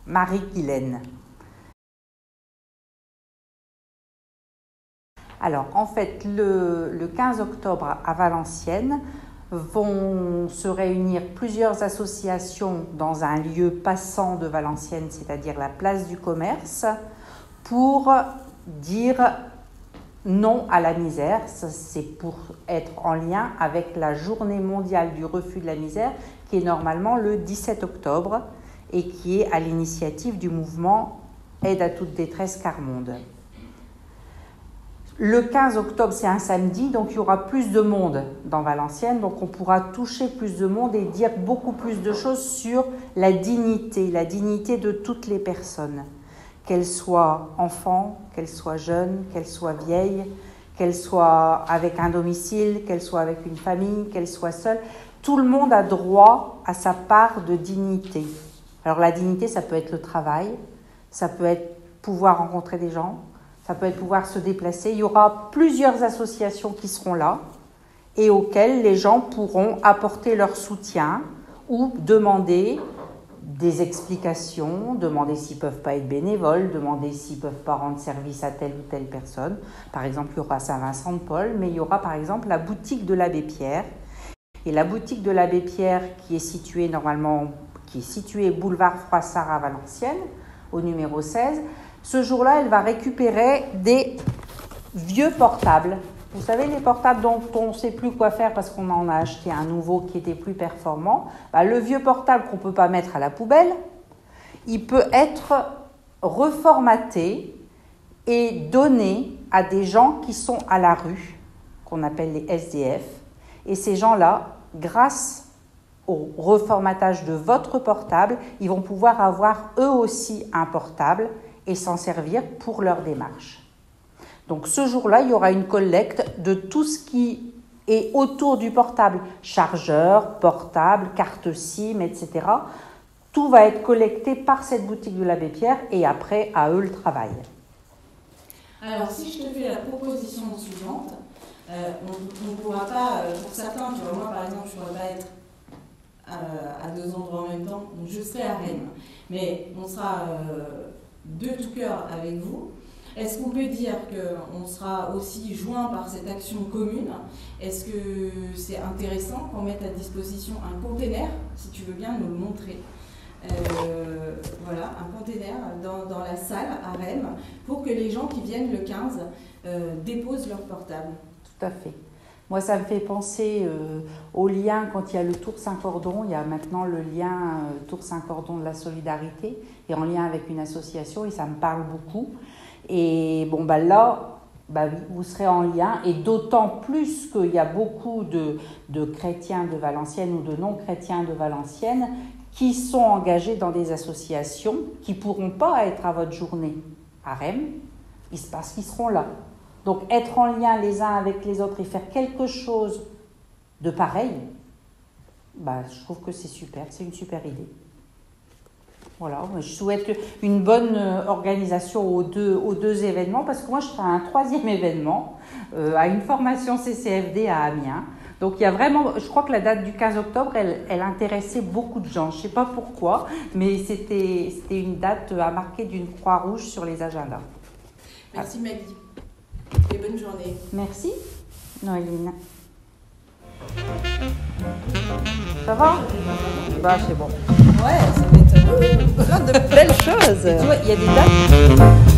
Marie-Guylaine. Alors, en fait, le 15 octobre à Valenciennes, vont se réunir plusieurs associations dans un lieu passant de Valenciennes, c'est-à-dire la place du commerce, pour dire non à la misère. C'est pour être en lien avec la journée mondiale du refus de la misère, qui est normalement le 17 octobre et qui est à l'initiative du mouvement Aide à toute détresse Quart-Monde. Le 15 octobre, c'est un samedi, donc il y aura plus de monde dans Valenciennes, donc on pourra toucher plus de monde et dire beaucoup plus de choses sur la dignité de toutes les personnes, qu'elles soient enfants, qu'elles soient jeunes, qu'elles soient vieilles, qu'elles soient avec un domicile, qu'elles soient avec une famille, qu'elles soient seules. Tout le monde a droit à sa part de dignité. Alors la dignité, ça peut être le travail, ça peut être pouvoir rencontrer des gens, ça peut être pouvoir se déplacer. Il y aura plusieurs associations qui seront là et auxquelles les gens pourront apporter leur soutien ou demander des explications, demander s'ils ne peuvent pas être bénévoles, demander s'ils ne peuvent pas rendre service à telle ou telle personne. Par exemple, il y aura Saint-Vincent-de-Paul, mais il y aura par exemple la boutique de l'Abbé Pierre. Et la boutique de l'Abbé Pierre qui est située boulevard Froissart à Valenciennes, au numéro 16, ce jour-là, elle va récupérer des vieux portables. Vous savez, les portables dont on ne sait plus quoi faire parce qu'on en a acheté un nouveau qui était plus performant. Le vieux portable qu'on ne peut pas mettre à la poubelle, il peut être reformaté et donné à des gens qui sont à la rue, qu'on appelle les SDF. Et ces gens-là, grâce au reformatage de votre portable, ils vont pouvoir avoir eux aussi un portable et s'en servir pour leur démarche. Donc ce jour-là, il y aura une collecte de tout ce qui est autour du portable, chargeur, portable, carte SIM, etc. Tout va être collecté par cette boutique de l'Abbé Pierre et après, à eux le travail. Alors si je te fais la proposition suivante, on ne pourra pas, pour certains, tu vois, moi par exemple, je ne pourrais pas être à deux endroits en même temps, donc je serai à Rennes, mais on sera de tout cœur avec vous. Est-ce qu'on peut dire qu'on sera aussi joint par cette action commune? Est-ce que c'est intéressant qu'on mette à disposition un container, si tu veux bien nous le montrer, voilà, un container dans la salle à Rennes, pour que les gens qui viennent le 15 déposent leur portable? Tout à fait. Moi, ça me fait penser au lien quand il y a le Tour Saint-Cordon. Il y a maintenant le lien Tour Saint-Cordon de la solidarité et en lien avec une association et ça me parle beaucoup. Et bon, là, oui, vous serez en lien et d'autant plus qu'il y a beaucoup de chrétiens de Valenciennes ou de non-chrétiens de Valenciennes qui sont engagés dans des associations qui ne pourront pas être à votre journée à Rennes, parce qu'ils seront là. Donc, être en lien les uns avec les autres et faire quelque chose de pareil, je trouve que c'est super, c'est une super idée. Voilà, je souhaite une bonne organisation aux deux événements, parce que moi, je serai à un troisième événement, à une formation CCFD à Amiens. Donc, il y a vraiment, je crois que la date du 15 octobre, elle intéressait beaucoup de gens. Je ne sais pas pourquoi, mais c'était une date à marquer d'une croix rouge sur les agendas. Merci Maggie. Et bonne journée. Merci, Noéline. Ça va? C'est bon. Ouais, ça va être plein de belles choses. Et tu vois, il y a des dates.